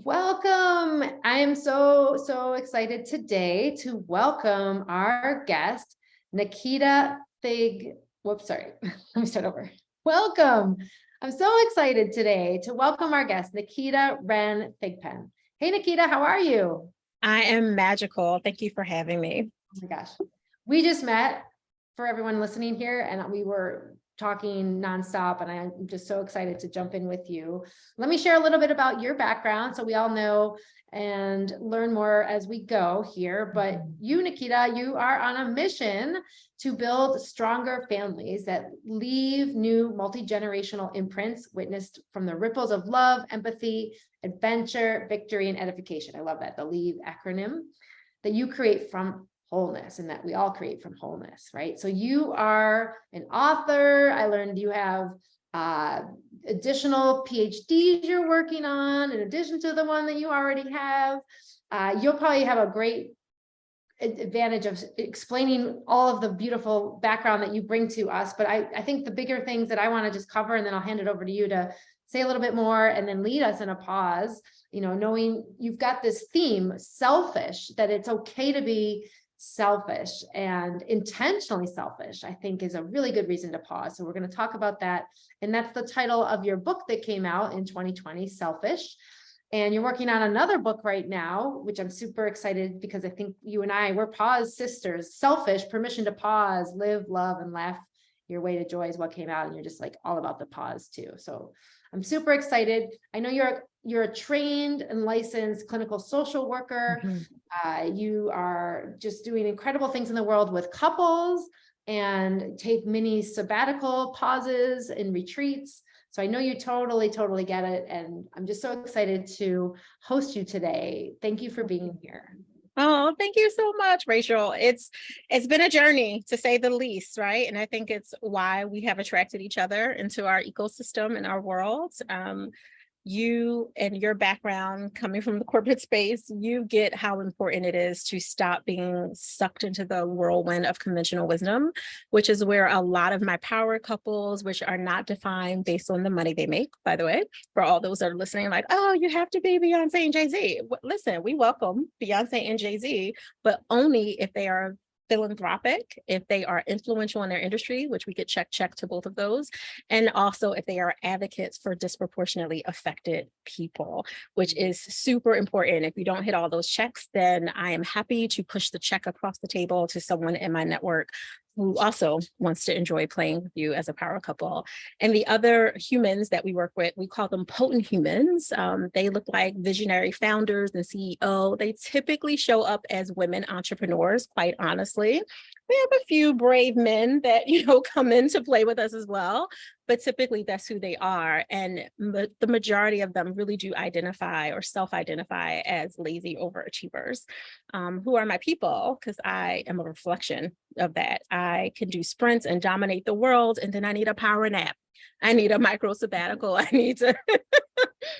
Welcome. I am so excited today to welcome our guest, Naketa sorry. Let me start over. Welcome. I'm so excited today to welcome our guest, Naketa Ren Thigpen. Hey, Naketa, how are you? I am magical. Thank you for having me. Oh my gosh. We just met, for everyone listening here, and we were talking nonstop, and I'm just so excited to jump in with you. Let me share a little bit about your background so we all know and learn more as we go here. But you, Naketa, you are on a mission to build stronger families that leave new multi-generational imprints witnessed from the ripples of love, empathy, adventure, victory, and edification. I love that, the LEAVE acronym, that you create from wholeness, and that we all create from wholeness, right? So you are an author. I learned you have additional PhDs you're working on in addition to the one that you already have. You'll probably have a great advantage of explaining all of the beautiful background that you bring to us. But I think the bigger things that I want to just cover, and then I'll hand it over to you to say a little bit more and then lead us in a pause, knowing you've got this theme, selfish, that it's okay to be selfish and intentionally selfish, I think is a really good reason to pause. So we're going to talk about that. And that's the title of your book that came out in 2020, Selfish. And you're working on another book right now, which I'm super excited because I think you and we're pause sisters. Selfish, permission to pause, live, love, and laugh your way to joy is what came out. And you're just like all about the pause too. So I'm super excited. I know you're a trained and licensed clinical social worker. You are just doing incredible things in the world with couples and take mini sabbatical pauses and retreats. So I know you totally get it. And I'm just so excited to host you today. Thank you for being here. Oh, thank you so much, Rachel. It's been a journey, to say the least, right? And I think it's why we have attracted each other into our ecosystem and our world. You and your background coming from the corporate space, you get how important it is to stop being sucked into the whirlwind of conventional wisdom, which is where a lot of my power couples, which are not defined based on the money they make, by the way, for all those that are listening, like, oh, you have to be Beyonce and Jay-Z. Listen, we welcome Beyonce and Jay-Z, but only if they are philanthropic, if they are influential in their industry, which we could check to both of those, and also if they are advocates for disproportionately affected people, which is super important. If you don't hit all those checks, then I am happy to push the check across the table to someone in my network who also wants to enjoy playing with you as a power couple. And the other humans that we work with, we call them potent humans. They look like visionary founders and CEO. They typically show up as women entrepreneurs, quite honestly. We have a few brave men that, come in to play with us as well, but typically that's who they are. And the majority of them really do identify or self-identify as lazy overachievers, who are my people, because I am a reflection of that. I can do sprints and dominate the world, and then I need a power nap. I need a micro sabbatical. I need to.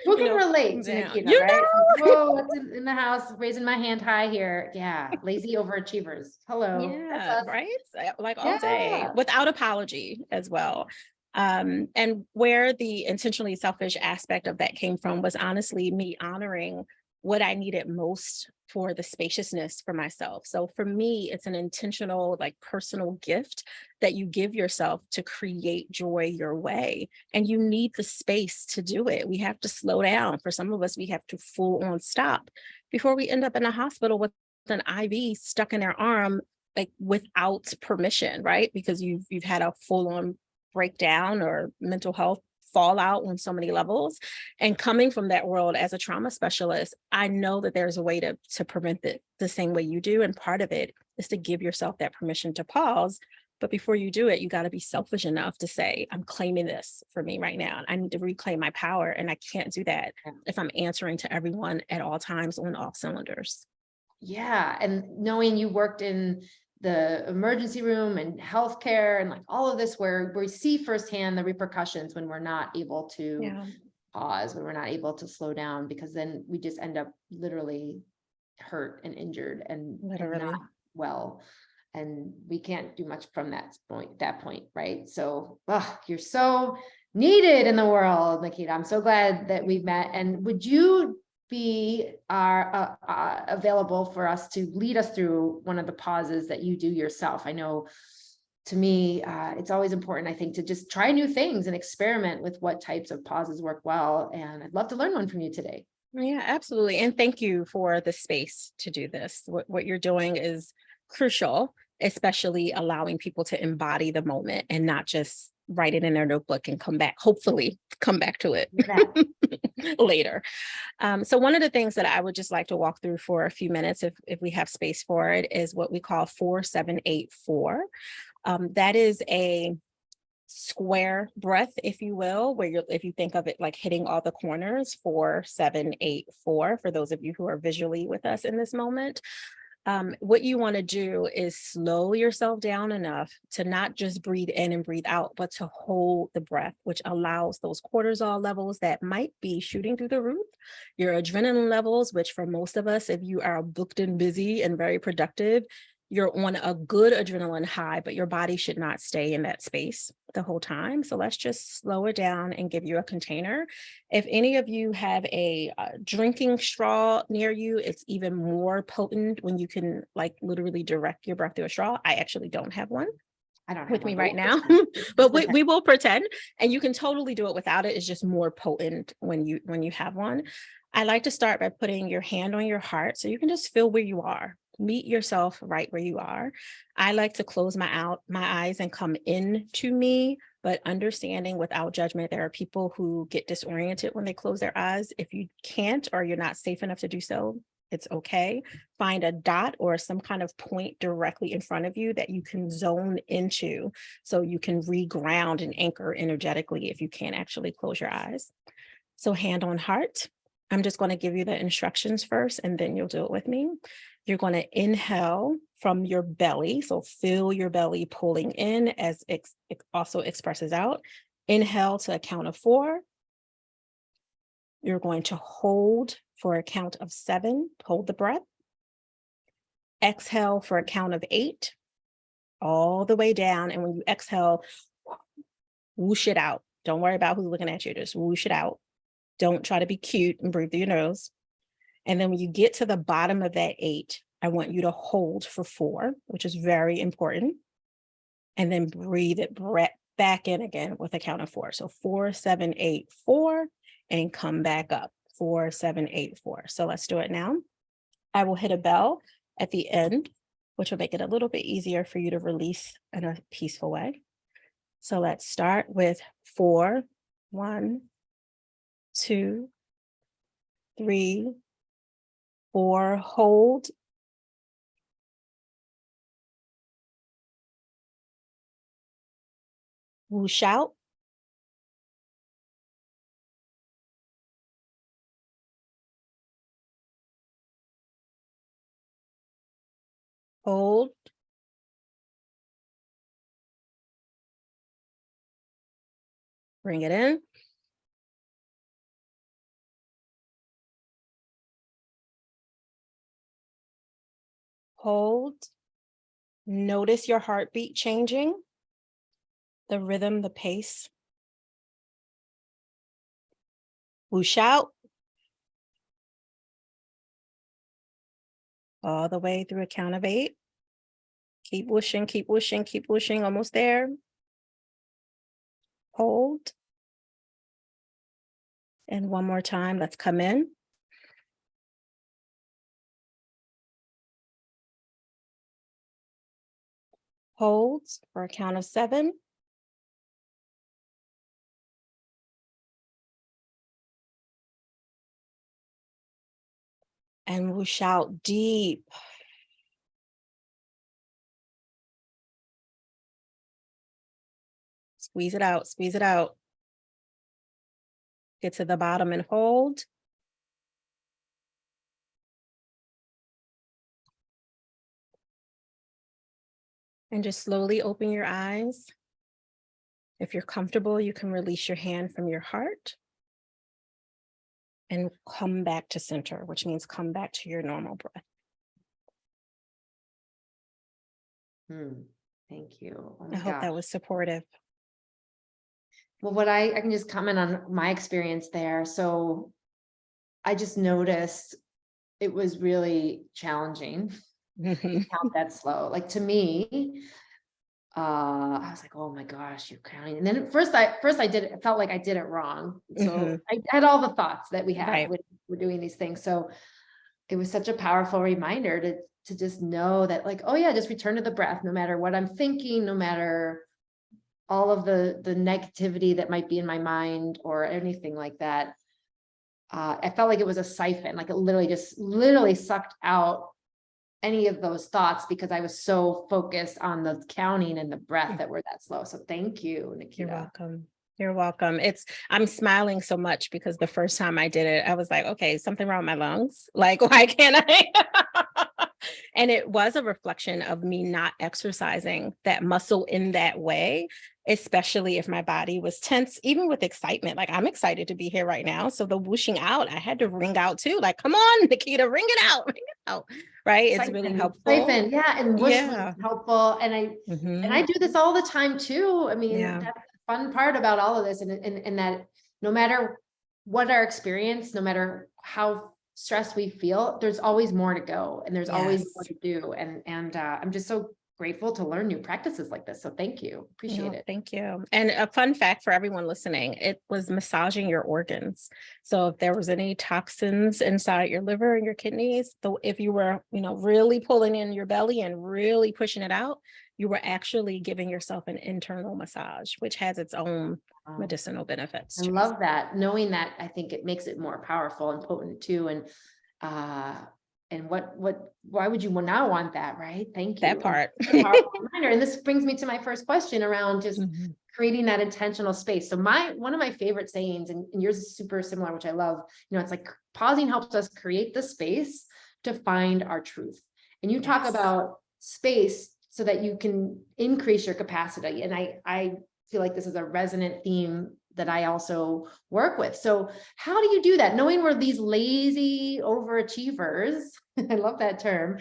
Who can relate to Naketa, right? Whoa, what's in the house? Raising my hand high here. Yeah, lazy overachievers. Hello. Yeah, right? Like all day, without apology as well. And where the intentionally selfish aspect of that came from was honestly me honoring what I needed most for the spaciousness for myself. So for me, it's an intentional, personal gift that you give yourself to create joy your way. And you need the space to do it. We have to slow down. For some of us, we have to full on stop before we end up in a hospital with an IV stuck in their arm, without permission, right? Because you've had a full on breakdown or mental health fallout on so many levels. And coming from that world as a trauma specialist, I know that there's a way to prevent it the same way you do. And part of it is to give yourself that permission to pause. But before you do it, you got to be selfish enough to say, I'm claiming this for me right now. I need to reclaim my power. And I can't do that if I'm answering to everyone at all times on all cylinders. Yeah. And knowing you worked in the emergency room and healthcare and all of this, where we see firsthand the repercussions when we're not able to pause, when we're not able to slow down, because then we just end up literally hurt and injured and not well. And we can't do much from that point, right? So you're so needed in the world, Naketa. I'm so glad that we've met. And would you be available for us to lead us through one of the pauses that you do yourself? I know to me, it's always important, I think, to just try new things and experiment with what types of pauses work well. And I'd love to learn one from you today. Yeah, absolutely. And thank you for the space to do this. What you're doing is crucial, especially allowing people to embody the moment and not just write it in their notebook and hopefully come back to it later. So one of the things that I would just like to walk through for a few minutes, if we have space for it, is what we call 4-7-8-4. That is a square breath, if you will, where if you think of it like hitting all the corners, 4-7-8-4, for those of you who are visually with us in this moment. What you want to do is slow yourself down enough to not just breathe in and breathe out, but to hold the breath, which allows those cortisol levels that might be shooting through the roof, your adrenaline levels, which for most of us, if you are booked and busy and very productive, you're on a good adrenaline high, but your body should not stay in that space the whole time. So let's just slow it down and give you a container. If any of you have a drinking straw near you, it's even more potent when you can like literally direct your breath through a straw. I actually don't have one. I don't have with me one, right now, but we will pretend, and you can totally do it without it. It's just more potent when you have one. I like to start by putting your hand on your heart so you can just feel where you are. Meet yourself right where you are. I like to close my eyes and come in to me, but understanding without judgment. There are people who get disoriented when they close their eyes. If you can't or you're not safe enough to do so, it's okay. Find a dot or some kind of point directly in front of you that you can zone into so you can reground and anchor energetically if you can't actually close your eyes. So hand on heart. I'm just going to give you the instructions first, and then you'll do it with me. You're going to inhale from your belly. So feel your belly pulling in as it also expresses out. Inhale to a count of 4. You're going to hold for a count of 7. Hold the breath. Exhale for a count of 8, all the way down. And when you exhale, whoosh it out. Don't worry about who's looking at you. Just whoosh it out. Don't try to be cute and breathe through your nose. And then when you get to the bottom of that 8, I want you to hold for 4, which is very important. And then breathe it back in again with a count of 4. So 4-7-8-4, and come back up. 4-7-8-4. So let's do it now. I will hit a bell at the end, which will make it a little bit easier for you to release in a peaceful way. So let's start with 4. 1, 2, 3, 4. Hold. Whoosh out. Hold. Bring it in. Hold. Notice your heartbeat changing, the rhythm, the pace. Whoosh out. All the way through a count of 8. Keep whooshing, keep whooshing, keep whooshing. Almost there. Hold. And one more time, let's come in. Hold for a count of 7. And whoosh out deep. Squeeze it out, squeeze it out. Get to the bottom and hold. And just slowly open your eyes. If you're comfortable, you can release your hand from your heart and come back to center, which means come back to your normal breath. Thank you. Oh I hope that was supportive. Well, what I can just comment on my experience there. So I just noticed it was really challenging to count that slow. Like to me, I was like, oh my gosh, you're counting. And then at first I did it, felt like I did it wrong. So I had all the thoughts that we have Right. when we're doing these things. So it was such a powerful reminder to just know that, like, oh yeah, just return to the breath, no matter what I'm thinking, no matter all of the negativity that might be in my mind or anything like that. I felt like it was a siphon, like it literally sucked out any of those thoughts because I was so focused on the counting and the breath that were that slow. So thank you, Naketa. You're welcome. You're welcome. I'm smiling so much because the first time I did it, I was like, okay, something wrong with my lungs. Like, why can't I? And it was a reflection of me not exercising that muscle in that way, especially if my body was tense, even with excitement. Like, I'm excited to be here right now. So the whooshing out, I had to ring out too. Like, come on, Naketa, ring it out, ring it out. Right. It's really helpful. Siphon, yeah. And whoosh was helpful. And I do this all the time too. I mean, that's the fun part about all of this. And that no matter what our experience, no matter how stressed we feel, there's always more to go and there's always more to do. And I'm just so grateful to learn new practices like this. So thank you. Appreciate it. Thank you. And a fun fact for everyone listening, it was massaging your organs. So if there was any toxins inside your liver and your kidneys, if you were, really pulling in your belly and really pushing it out, you were actually giving yourself an internal massage, which has its own medicinal benefits. I love that. Knowing that, I think it makes it more powerful and potent too. And why would you now want that, right? Thank you. That part. Reminder. And this brings me to my first question around just creating that intentional space. So one of my favorite sayings, and yours is super similar, which I love, it's like pausing helps us create the space to find our truth. And you talk about space so that you can increase your capacity. And I feel like this is a resonant theme that I also work with. So how do you do that? Knowing we're these lazy overachievers, I love that term.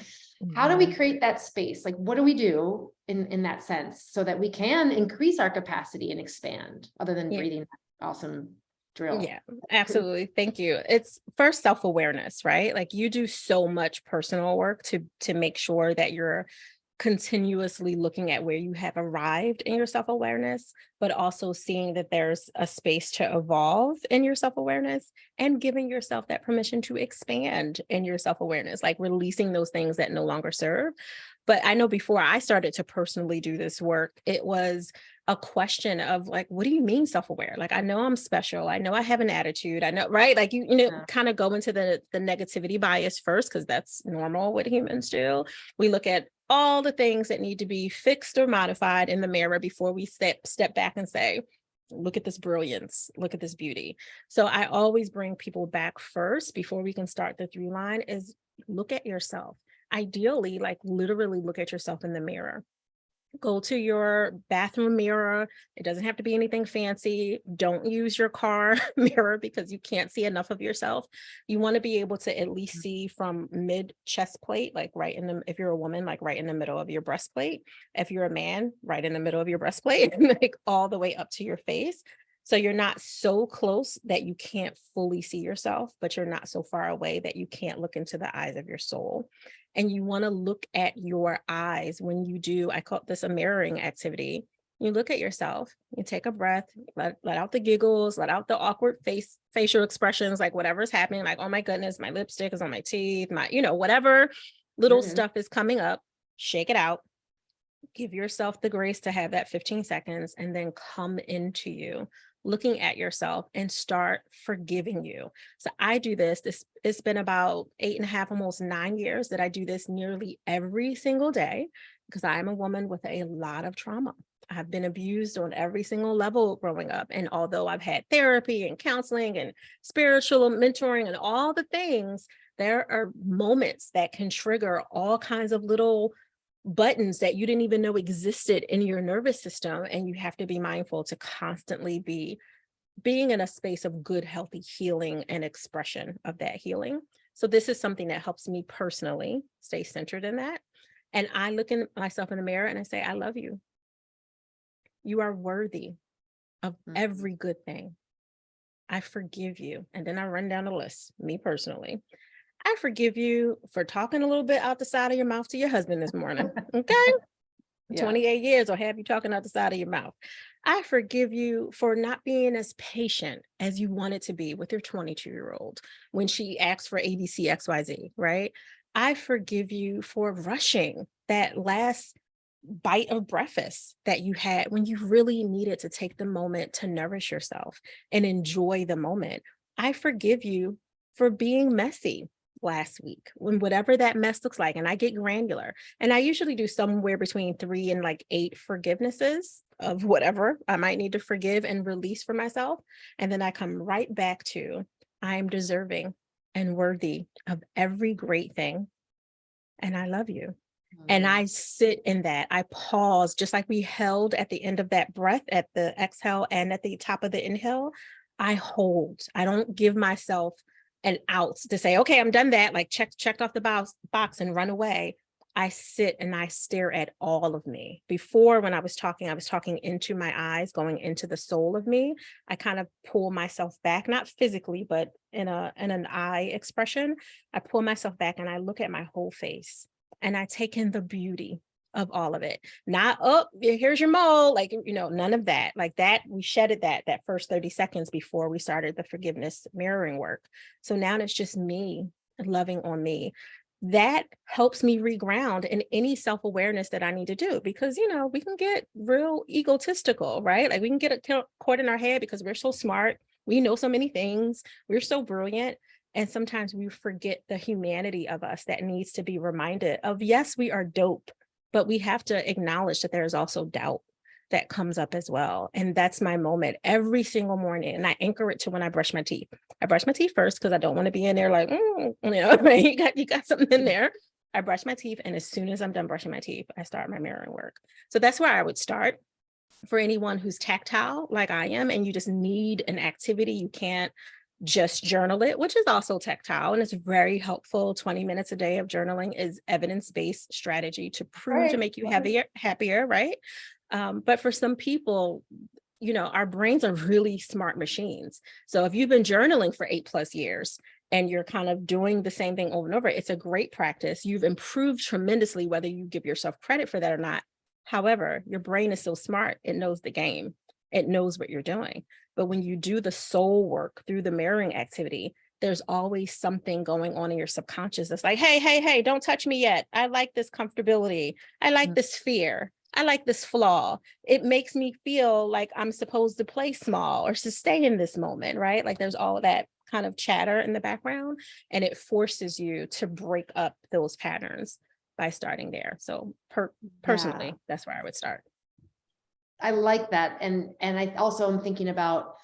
How do we create that space? Like, what do we do in that sense so that we can increase our capacity and expand other than breathing that awesome drill? Yeah, absolutely. Thank you. It's first self-awareness, right? Like you do so much personal work to make sure that you're continuously looking at where you have arrived in your self-awareness, but also seeing that there's a space to evolve in your self-awareness and giving yourself that permission to expand in your self-awareness, like releasing those things that no longer serve. But I know before I started to personally do this work, it was a question of like, what do you mean self-aware? Like, I know I'm special. I know I have an attitude. I know, right? Like kind of go into the negativity bias first, because that's normal what humans do. We look at all the things that need to be fixed or modified in the mirror before we step back and say, look at this brilliance, look at this beauty. So I always bring people back first before we can start the through line is look at yourself. Ideally, like literally look at yourself in the mirror. Go to your bathroom mirror. It doesn't have to be anything fancy. Don't use your car mirror because you can't see enough of yourself. You want to be able to at least see from mid chest plate, like if you're a woman, like right in the middle of your breastplate. If you're a man, right in the middle of your breastplate, like all the way up to your face. So you're not so close that you can't fully see yourself, but you're not so far away that you can't look into the eyes of your soul. And you want to look at your eyes when you do, I call this a mirroring activity. You look at yourself, you take a breath, let out the giggles, let out the awkward facial expressions, like whatever's happening, like, oh my goodness, my lipstick is on my teeth, whatever little stuff is coming up, shake it out. Give yourself the grace to have that 15 seconds and then come into you, looking at yourself and start forgiving you. So I do this. It's been about 8.5, almost 9 years that I do this nearly every single day because I'm a woman with a lot of trauma. I've been abused on every single level growing up. And although I've had therapy and counseling and spiritual mentoring and all the things, there are moments that can trigger all kinds of little buttons that you didn't even know existed in your nervous system. And you have to be mindful to constantly be being in a space of good, healthy healing and expression of that healing. So this is something that helps me personally stay centered in that. And I look in myself in the mirror and I say, I love you. You are worthy of every good thing. I forgive you. And then I run down the list, me personally. I forgive you for talking a little bit out the side of your mouth to your husband this morning. Okay. Yeah. 28 years or have you talking out the side of your mouth. I forgive you for not being as patient as you wanted to be with your 22-year-old when she asked for ABC XYZ, right? I forgive you for rushing that last bite of breakfast that you had when you really needed to take the moment to nourish yourself and enjoy the moment. I forgive you for being messy last week, when whatever that mess looks like, and I get granular. And I usually do somewhere between 3 and like 8 forgivenesses of whatever I might need to forgive and release for myself. And then I come right back to, I'm deserving and worthy of every great thing. And I love you. And I sit in that. I pause, just like we held at the end of that breath, at the exhale and at the top of the inhale. I hold. I don't give myself an out to say, okay, I'm done that, like checked off the box and run away. I sit and I stare at all of me. Before, when I was talking into my eyes, going into the soul of me. I kind of pull myself back, not physically, but in an eye expression. I pull myself back and I look at my whole face. And I take in the beauty of all of it. Not, oh, here's your mole, like, none of that. Like that, we shedded that first 30 seconds before we started the forgiveness mirroring work. So now it's just me loving on me. That helps me reground in any self-awareness that I need to do, because, we can get real egotistical, right? Like we can get caught in our head because we're so smart. We know so many things. We're so brilliant. And sometimes we forget the humanity of us that needs to be reminded of. Yes, we are dope, but we have to acknowledge that there is also doubt that comes up as well. And that's my moment every single morning. And I anchor it to when I brush my teeth. I brush my teeth first because I don't want to be in there like, you got something in there. I brush my teeth. And as soon as I'm done brushing my teeth, I start my mirroring work. So that's where I would start. For anyone who's tactile like I am, and you just need an activity, you can't just journal it, which is also tactile and it's very helpful. 20 minutes a day of journaling is evidence-based strategy to prove to make you happier, right? But for some people, our brains are really smart machines. So if you've been journaling for 8+ years and you're kind of doing the same thing over and over, it's a great practice. You've improved tremendously, whether you give yourself credit for that or not. However, your brain is so smart, it knows the game. It knows what you're doing. But when you do the soul work through the mirroring activity, there's always something going on in your subconscious that's like, hey, don't touch me yet. I like this comfortability. I like this fear. I like this flaw. It makes me feel like I'm supposed to play small or to stay in this moment, right? Like there's all that kind of chatter in the background, and it forces you to break up those patterns by starting there. So personally, that's where I would start. I like that. And I also am thinking about,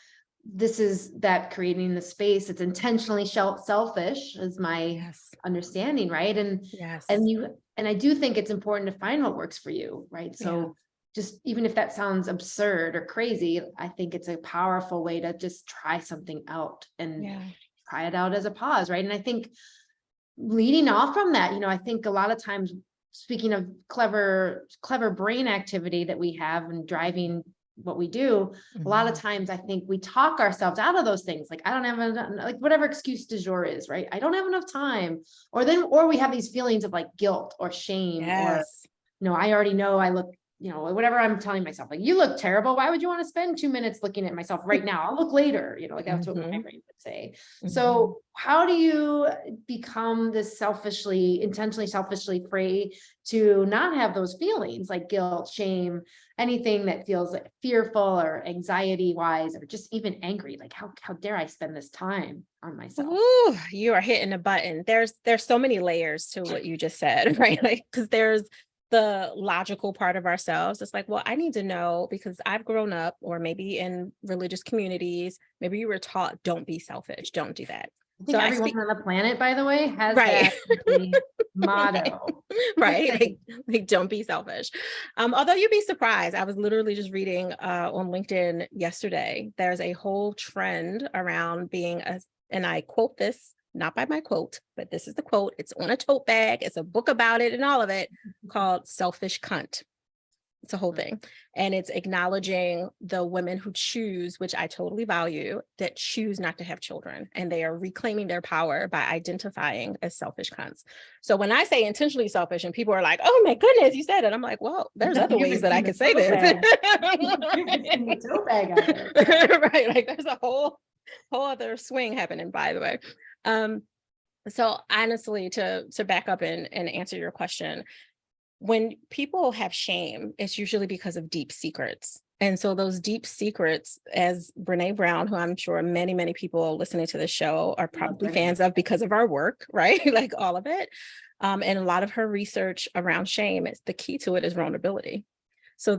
this is that creating the space. It's intentionally selfish is my understanding. Right. And I do think it's important to find what works for you. Right. So just, even if that sounds absurd or crazy, I think it's a powerful way to just try something out and try it out as a pause. Right. And I think leading off from that, I think a lot of times, speaking of clever brain activity that we have and driving what we do, a lot of times I think we talk ourselves out of those things. Like, I don't have enough, like whatever excuse du jour is, right? I don't have enough time. Or we have these feelings of like guilt or shame, or, I already know I look, whatever I'm telling myself, like, you look terrible. Why would you want to spend 2 minutes looking at myself right now? I'll look later, like that's what my brain would say. So how do you become this intentionally selfishly free to not have those feelings like guilt, shame, anything that feels like fearful or anxiety wise, or just even angry? Like, how dare I spend this time on myself? Ooh, you are hitting a button. There's so many layers to what you just said, right? Like, because there's the logical part of ourselves. It's like, well, I need to know, because I've grown up, or maybe in religious communities, maybe you were taught, don't be selfish, don't do that. I think everyone on the planet, by the way, has that motto. Right. Like, don't be selfish. Although you'd be surprised. I was literally just reading on LinkedIn yesterday, there's a whole trend around being and I quote this, not by my quote, but this is the quote. It's on a tote bag. It's a book about it and all of it, called Selfish Cunt. It's a whole thing. And it's acknowledging the women who choose, which I totally value, that choose not to have children. And they are reclaiming their power by identifying as selfish cunts. So when I say intentionally selfish and people are like, oh my goodness, you said it. I'm like, well, there's other ways that I could say this. The tote bag out there. Right. Like there's a whole other swing happening, by the way. So honestly, to back up and answer your question, when people have shame, it's usually because of deep secrets. And so those deep secrets, as Brene Brown, who I'm sure many, many people listening to the show are probably fans of because of our work, right? Like all of it. And a lot of her research around shame, the key to it is vulnerability. So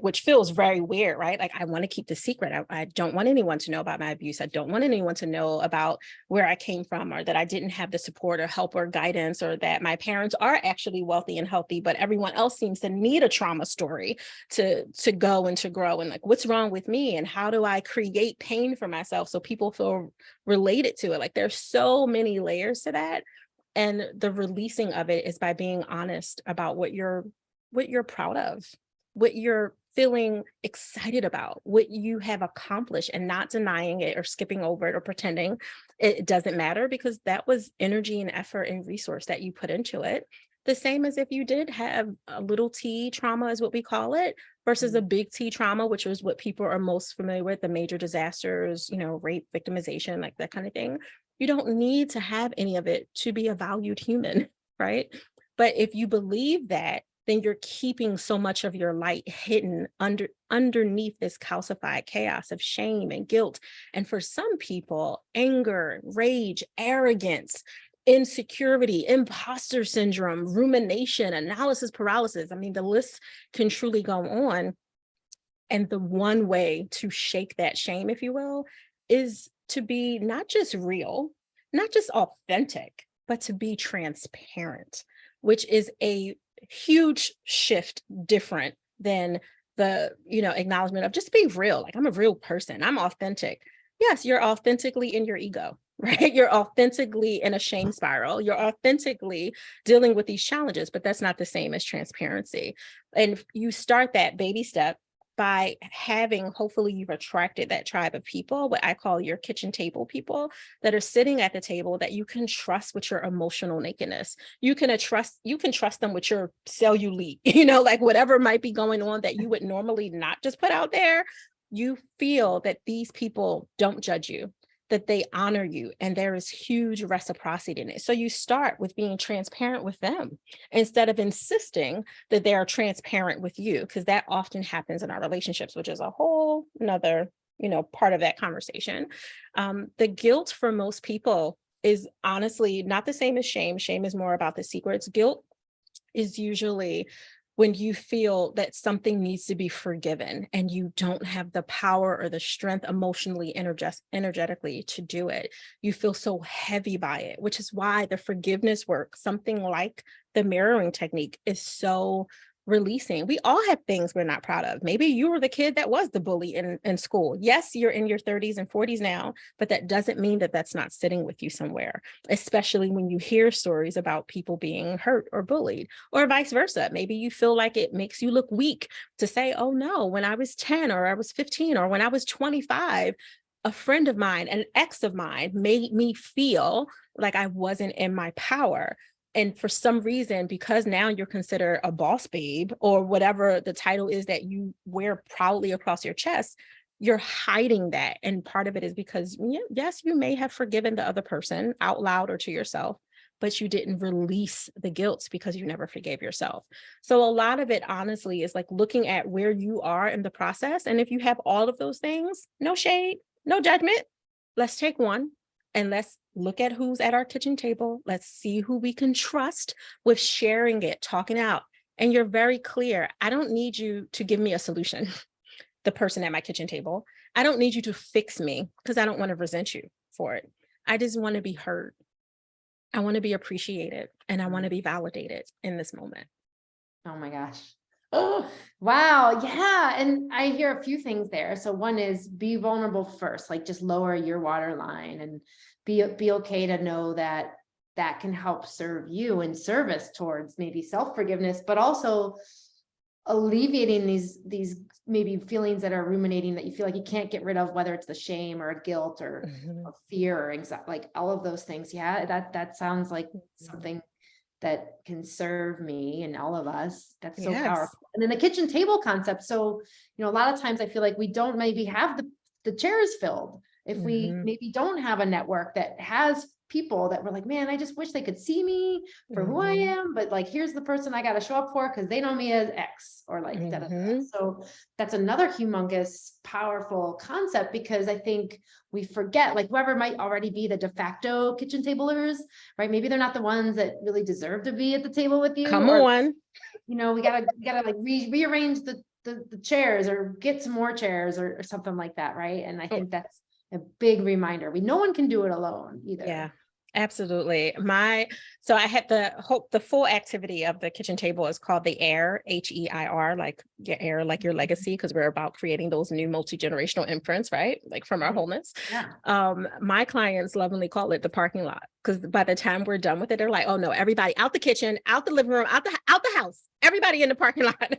which feels very weird, right? Like I want to keep the secret. I don't want anyone to know about my abuse. I don't want anyone to know about where I came from, or that I didn't have the support or help or guidance, or that my parents are actually wealthy and healthy, but everyone else seems to need a trauma story to go and to grow. And like, what's wrong with me? And how do I create pain for myself so people feel related to it? Like there's so many layers to that. And the releasing of it is by being honest about what you're proud of, what you're feeling excited about, what you have accomplished, and not denying it or skipping over it or pretending it doesn't matter, because that was energy and effort and resource that you put into it. The same as if you did have a little T trauma, is what we call it, versus a big T trauma, which was what people are most familiar with, the major disasters, rape, victimization, like that kind of thing. You don't need to have any of it to be a valued human, right? But if you believe that, then you're keeping so much of your light hidden underneath this calcified chaos of shame and guilt. And for some people, anger, rage, arrogance, insecurity, imposter syndrome, rumination, analysis paralysis. I mean, the list can truly go on. And the one way to shake that shame, if you will, is to be not just real, not just authentic, but to be transparent, which is a huge shift, different than the acknowledgement of just be real. Like, I'm a real person, I'm authentic. Yes, you're authentically in your ego, right? You're authentically in a shame spiral, you're authentically dealing with these challenges, but that's not the same as transparency. And you start that baby step by having, hopefully you've attracted that tribe of people, what I call your kitchen table people, that are sitting at the table that you can trust with your emotional nakedness. You can trust them with your cellulite, like whatever might be going on that you would normally not just put out there. You feel that these people don't judge you, that they honor you, and there is huge reciprocity in it. So you start with being transparent with them instead of insisting that they are transparent with you, because that often happens in our relationships, which is a whole nother, part of that conversation. The guilt for most people is honestly not the same as shame. Shame is more about the secrets. Guilt is usually when you feel that something needs to be forgiven and you don't have the power or the strength emotionally, energetically to do it. You feel so heavy by it, which is why the forgiveness work, something like the mirroring technique, is so releasing. We all have things we're not proud of. Maybe you were the kid that was the bully in school. Yes, you're in your 30s and 40s now, but that doesn't mean that that's not sitting with you somewhere, especially when you hear stories about people being hurt or bullied, or vice versa. Maybe you feel like it makes you look weak to say, oh no, when I was 10 or I was 15 or when I was 25, a friend of mine, an ex of mine, made me feel like I wasn't in my power. And for some reason, because now you're considered a boss babe or whatever the title is that you wear proudly across your chest, you're hiding that. And part of it is because, yes, you may have forgiven the other person out loud or to yourself, but you didn't release the guilt because you never forgave yourself. So a lot of it, honestly, is like looking at where you are in the process. And if you have all of those things, no shade, no judgment, let's take one. And let's look at who's at our kitchen table. Let's see who we can trust with sharing it, talking out. And you're very clear. I don't need you to give me a solution, the person at my kitchen table. I don't need you to fix me because I don't want to resent you for it. I just want to be heard. I want to be appreciated, and I want to be validated in this moment. Oh my gosh. Oh, wow. Yeah. And I hear a few things there. So one is be vulnerable first, like just lower your waterline and be okay to know that that can help serve you in service towards maybe self-forgiveness, but also alleviating these maybe feelings that are ruminating that you feel like you can't get rid of, whether it's the shame or guilt or fear or anxiety, like all of those things. Yeah, that sounds like something that can serve me and all of us. That's so powerful. And then the kitchen table concept. So, a lot of times I feel like we don't maybe have the chairs filled. If we maybe don't have a network that has people that were like, man, I just wish they could see me for who I am, but like, here's the person I got to show up for because they know me as X or like, da, da, da. So that's another humongous, powerful concept, because I think we forget, like, whoever might already be the de facto kitchen tablers, right? Maybe they're not the ones that really deserve to be at the table with you. Come on. We gotta like rearrange the chairs or get some more chairs or something like that, right? And I think that's a big reminder. No one can do it alone either. Yeah, absolutely. So I had the full activity of the kitchen table is called the AIR, HEIR, like your air, like your legacy, because we're about creating those new multi-generational imprints, right? Like from our wholeness. Yeah. My clients lovingly call it the parking lot, because by the time we're done with it, they're like, oh no, everybody out the kitchen, out the living room, out the house, everybody in the parking lot.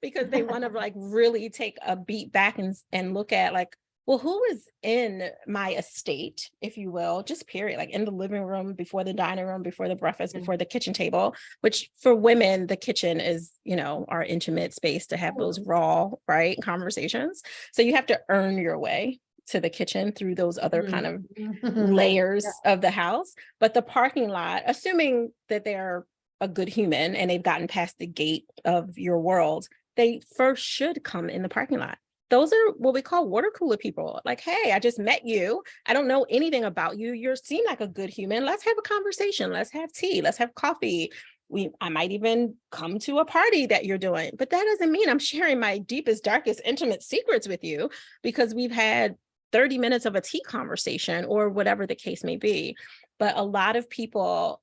Because they want to like really take a beat back and look at like, well, who is in my estate, if you will, just period, like in the living room, before the dining room, before the breakfast, before the kitchen table, which for women, the kitchen is, our intimate space to have those raw, right, conversations. So you have to earn your way to the kitchen through those other kind of layers of the house. But the parking lot, assuming that they're a good human and they've gotten past the gate of your world, they first should come in the parking lot. Those are what we call water cooler people. Like, hey, I just met you. I don't know anything about you. You seem like a good human. Let's have a conversation. Let's have tea. Let's have coffee. I might even come to a party that you're doing. But that doesn't mean I'm sharing my deepest, darkest, intimate secrets with you because we've had 30 minutes of a tea conversation or whatever the case may be. But a lot of people,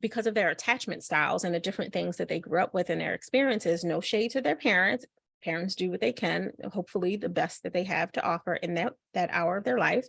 because of their attachment styles and the different things that they grew up with in their experiences, no shade to their parents. Parents do what they can, hopefully the best that they have to offer in that hour of their life.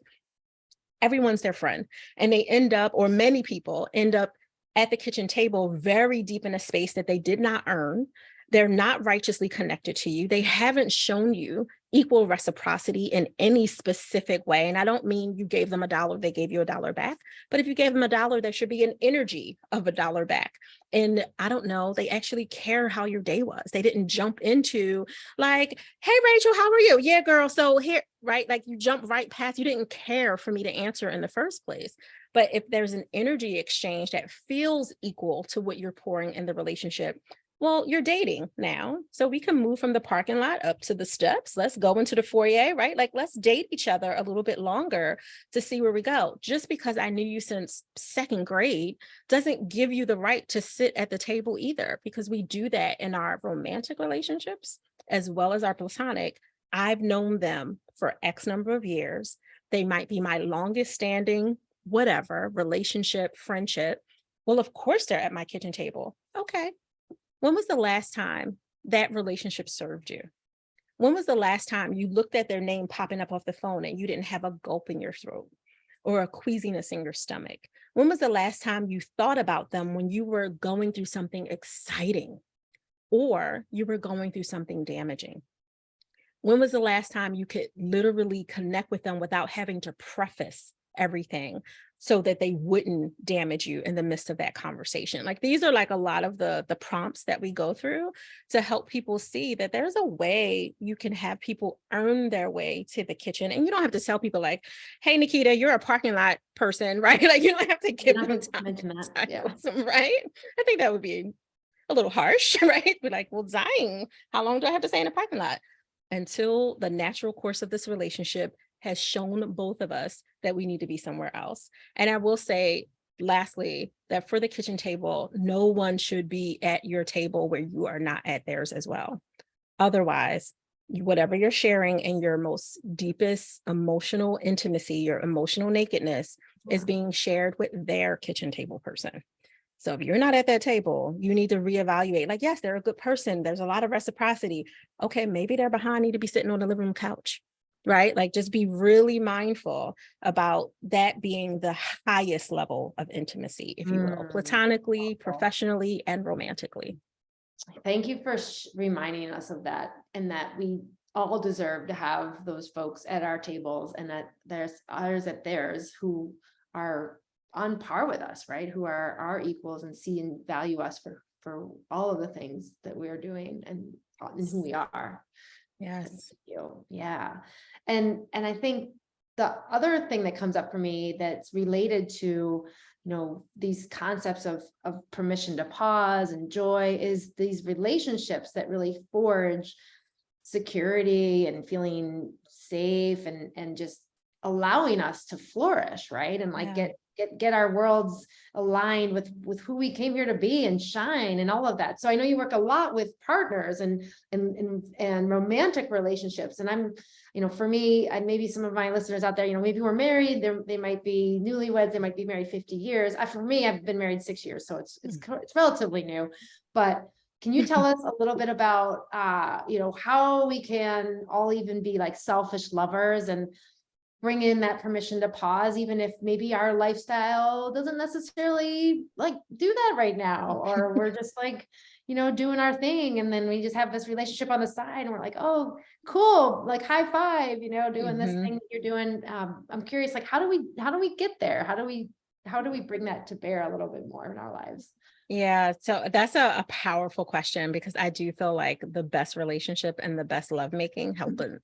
Everyone's their friend. And they end up, or many people end up at the kitchen table very deep in a space that they did not earn. They're not righteously connected to you. They haven't shown you equal reciprocity in any specific way. And I don't mean you gave them $1, they gave you $1 back. But if you gave them $1, there should be an energy of $1 back. And I don't know, they actually care how your day was. They didn't jump into like, hey, Rachel, how are you? Yeah, girl. So here, right? Like you jump right past, you didn't care for me to answer in the first place. But if there's an energy exchange that feels equal to what you're pouring in the relationship, well, you're dating now. So we can move from the parking lot up to the steps. Let's go into the foyer, right? Like, let's date each other a little bit longer to see where we go. Just because I knew you since second grade doesn't give you the right to sit at the table either, because we do that in our romantic relationships as well as our platonic. I've known them for X number of years. They might be my longest standing, whatever, relationship, friendship. Well, of course, they're at my kitchen table. Okay. When was the last time that relationship served you? When was the last time you looked at their name popping up off the phone and you didn't have a gulp in your throat or a queasiness in your stomach? When was the last time you thought about them when you were going through something exciting or you were going through something damaging? When was the last time you could literally connect with them without having to preface everything so that they wouldn't damage you in the midst of that conversation? Like, these are like a lot of the prompts that we go through to help people see that there's a way you can have people earn their way to the kitchen. And you don't have to tell people like, hey, Naketa, you're a parking lot person, right? Like, you don't have to give them time, right? I think that would be a little harsh, right? Be like, well, dang, how long do I have to stay in a parking lot? Until the natural course of this relationship has shown both of us that we need to be somewhere else. And I will say, lastly, that for the kitchen table, no one should be at your table where you are not at theirs as well. Otherwise, whatever you're sharing in your most deepest emotional intimacy, your emotional nakedness is being shared with their kitchen table person. So if you're not at that table, you need to reevaluate. Like, yes, they're a good person. There's a lot of reciprocity. Okay, maybe they're behind, need to be sitting on the living room couch, right? Like, just be really mindful about that being the highest level of intimacy, if you will, platonically, professionally, and romantically. Thank you for reminding us of that, and that we all deserve to have those folks at our tables, and that there's others at theirs who are on par with us, right? Who are our equals and see and value us for all of the things that we are doing and who we are. Yes. Thank you. Yeah. And I think the other thing that comes up for me that's related to, these concepts of permission to pause and joy is these relationships that really forge security and feeling safe and just allowing us to flourish, right? And like get our worlds aligned with who we came here to be and shine and all of that. So I know you work a lot with partners and romantic relationships. And I'm, for me, and maybe some of my listeners out there, maybe we're married, they might be newlyweds, they might be married 50 years. For me, I've been married 6 years, so it's relatively new. But can you tell us a little bit about, how we can all even be like selfish lovers and bring in that permission to pause, even if maybe our lifestyle doesn't necessarily like do that right now, or we're just like, doing our thing. And then we just have this relationship on the side and we're like, oh, cool. Like high five, doing this thing that you're doing. I'm curious, like, how do we get there? How do we bring that to bear a little bit more in our lives? Yeah, so that's a powerful question, because I do feel like the best relationship and the best lovemaking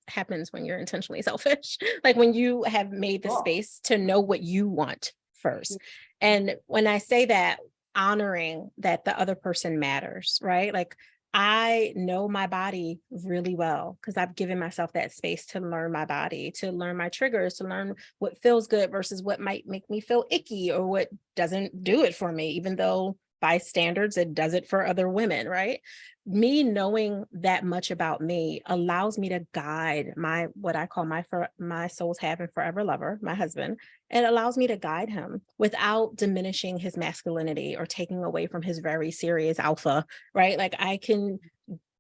happens when you're intentionally selfish. Like when you have made the space to know what you want first. And when I say that, honoring that the other person matters, right? Like I know my body really well because I've given myself that space to learn my body, to learn my triggers, to learn what feels good versus what might make me feel icky or what doesn't do it for me, even though by standards, it does it for other women, right? Me knowing that much about me allows me to guide what I call my soul's have and forever lover, my husband. It allows me to guide him without diminishing his masculinity or taking away from his very serious alpha, right? Like I can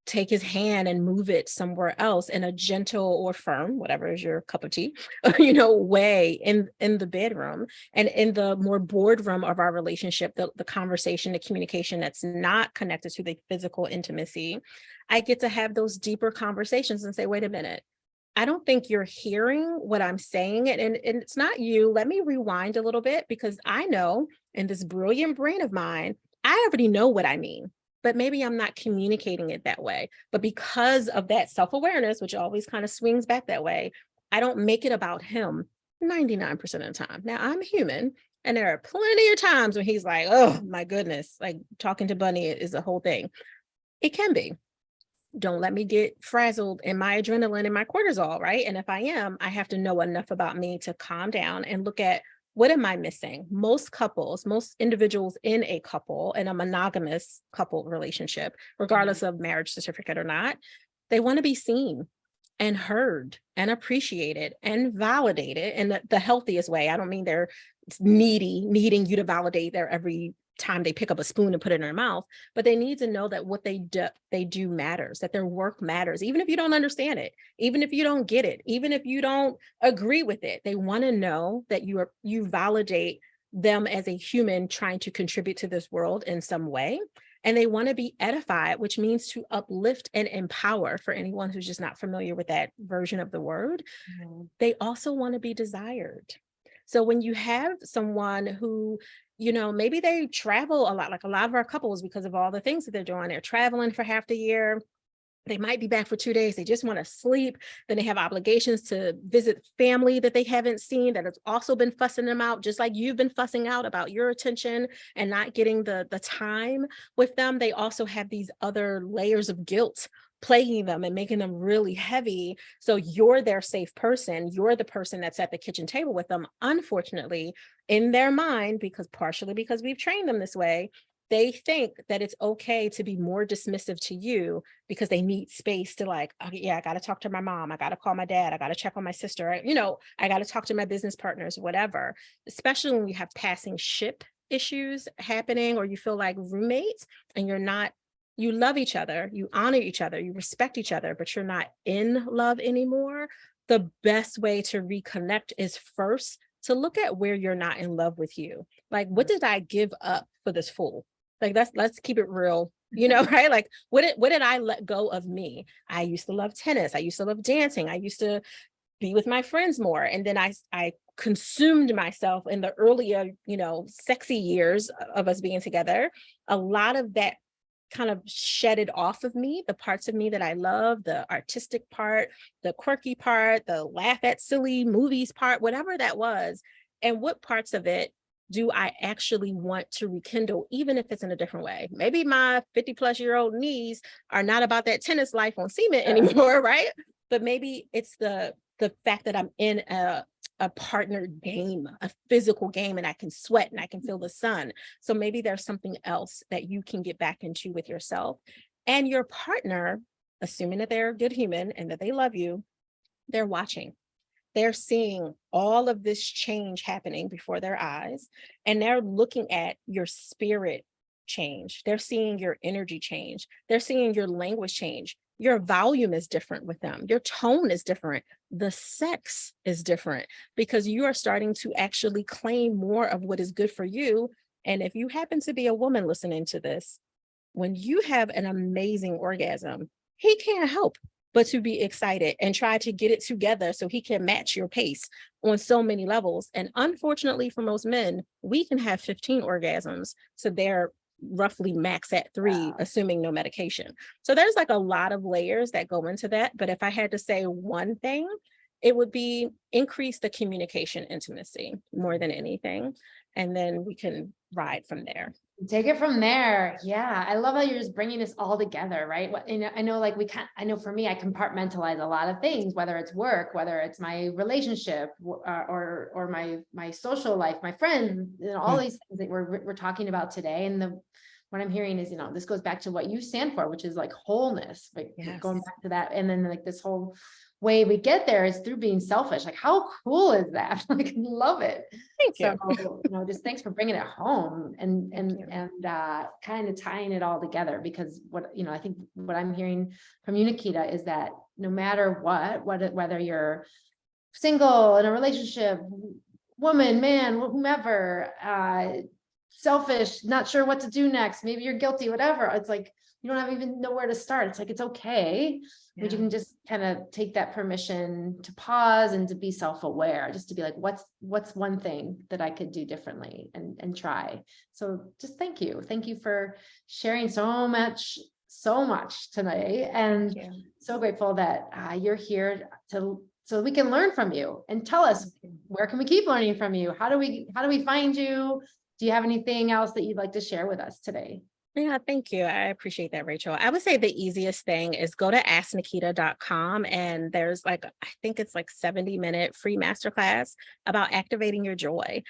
take his hand and move it somewhere else in a gentle or firm, whatever is your cup of tea, way in the bedroom. And in the more boardroom of our relationship, the conversation, the communication that's not connected to the physical intimacy, I get to have those deeper conversations and say, wait a minute, I don't think you're hearing what I'm saying. And it's not you. Let me rewind a little bit, because I know in this brilliant brain of mine, I already know what I mean, but maybe I'm not communicating it that way. But because of that self-awareness, which always kind of swings back that way, I don't make it about him 99% of the time. Now I'm human, and there are plenty of times when he's like, oh my goodness, like talking to Bunny is a whole thing. It can be. Don't let me get frazzled in my adrenaline and my cortisol, right? And if I am, I have to know enough about me to calm down and look at, what am I missing? Most couples, most individuals in a couple, in a monogamous couple relationship, regardless of marriage certificate or not, they want to be seen and heard and appreciated and validated in the healthiest way. I don't mean they're needing you to validate their every time they pick up a spoon and put it in their mouth, but they need to know that what they do matters, that their work matters, even if you don't understand it, even if you don't get it, even if you don't agree with it. They want to know that you validate them as a human trying to contribute to this world in some way. And they want to be edified, which means to uplift and empower, for anyone who's just not familiar with that version of the word. They also want to be desired. So when you have someone who, maybe they travel a lot, like a lot of our couples, because of all the things that they're doing, they're traveling for half the year. They might be back for 2 days. They just want to sleep. Then they have obligations to visit family that they haven't seen that has also been fussing them out, just like you've been fussing out about your attention and not getting the time with them. They also have these other layers of guilt plaguing them and making them really heavy. So you're their safe person. You're the person that's at the kitchen table with them. Unfortunately, in their mind, partially because we've trained them this way, they think that it's okay to be more dismissive to you because they need space to like, oh, yeah, I got to talk to my mom. I got to call my dad. I got to check on my sister. I got to talk to my business partners, whatever, especially when we have passing ship issues happening, or you feel like roommates and you love each other, you honor each other, you respect each other, but you're not in love anymore. The best way to reconnect is first to look at where you're not in love with you. Like, what did I give up for this fool? Like, let's keep it real right? Like what did I let go of me? I used to love tennis. I used to love dancing. I used to be with my friends more. And then I consumed myself in the earlier, sexy years of us being together. A lot of that kind of shedded off of me, the parts of me that I love, the artistic part, the quirky part, the laugh at silly movies part, whatever that was. And what parts of it do I actually want to rekindle, even if it's in a different way? Maybe my 50-plus-year-old knees are not about that tennis life on cement anymore, right? But maybe it's the fact that I'm in a partnered game, a physical game, and I can sweat and I can feel the sun. So maybe there's something else that you can get back into with yourself and your partner, assuming that they're a good human and that they love you. They're watching. They're seeing all of this change happening before their eyes, and they're looking at your spirit change. They're seeing your energy change. They're seeing your language change. Your volume is different with them. Your tone is different. The sex is different because you are starting to actually claim more of what is good for you. And if you happen to be a woman listening to this, when you have an amazing orgasm, he can't help but to be excited and try to get it together so he can match your pace on so many levels. And unfortunately for most men, we can have 15 orgasms. So they're roughly max at 3, assuming no medication. So there's like a lot of layers that go into that. But if I had to say one thing, it would be increase the communication intimacy more than anything. And then we can ride from there. Take it from there. Yeah. I love how you're just bringing this all together, right? I know like I know for me, I compartmentalize a lot of things, whether it's work, whether it's my relationship or my social life, my friends, all these things that we're talking about today. And what I'm hearing is, this goes back to what you stand for, which is like wholeness, like going back to that. And then like this whole way we get there is through being selfish. Like, how cool is that? Like, love it. Thank you. So, just thanks for bringing it home and kind of tying it all together, because I think what I'm hearing from you, Naketa, is that no matter whether you're single, in a relationship, woman, man, whomever, selfish, not sure what to do next, maybe you're guilty, whatever, it's like you don't even know where to start. It's like, it's okay. But you can just kind of take that permission to pause and to be self-aware, just to be like, what's one thing that I could do differently and try. So just thank you for sharing so much tonight, and so grateful that you're here so we can learn from you and tell us, where can we keep learning from you? How do we find you? Do you have anything else that you'd like to share with us today? Yeah, thank you. I appreciate that, Rachel. I would say the easiest thing is go to asknaketa.com, and there's I think it's 70-minute free masterclass about activating your joy.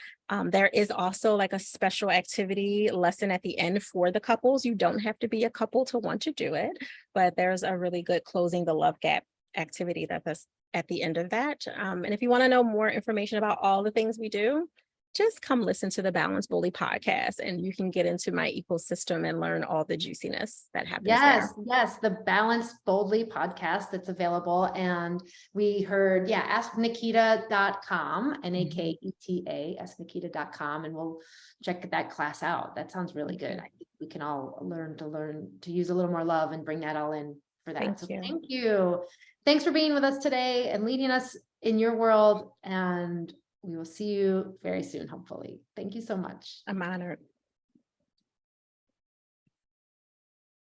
There is also a special activity lesson at the end for the couples. You don't have to be a couple to want to do it, but there's a really good closing the love gap activity that's at the end of that. And if you want to know more information about all the things we do, just come listen to the Balance Boldly podcast, and you can get into my ecosystem and learn all the juiciness that happens there. Yes, the Balance Boldly podcast that's available. And we heard, asknaketa.com, Naketa, asknaketa.com, and we'll check that class out. That sounds really good. I think we can all learn to use a little more love and bring that all in for that. Thank you. Thanks for being with us today and leading us in your world. And we will see you very soon, hopefully. Thank you so much. I'm honored.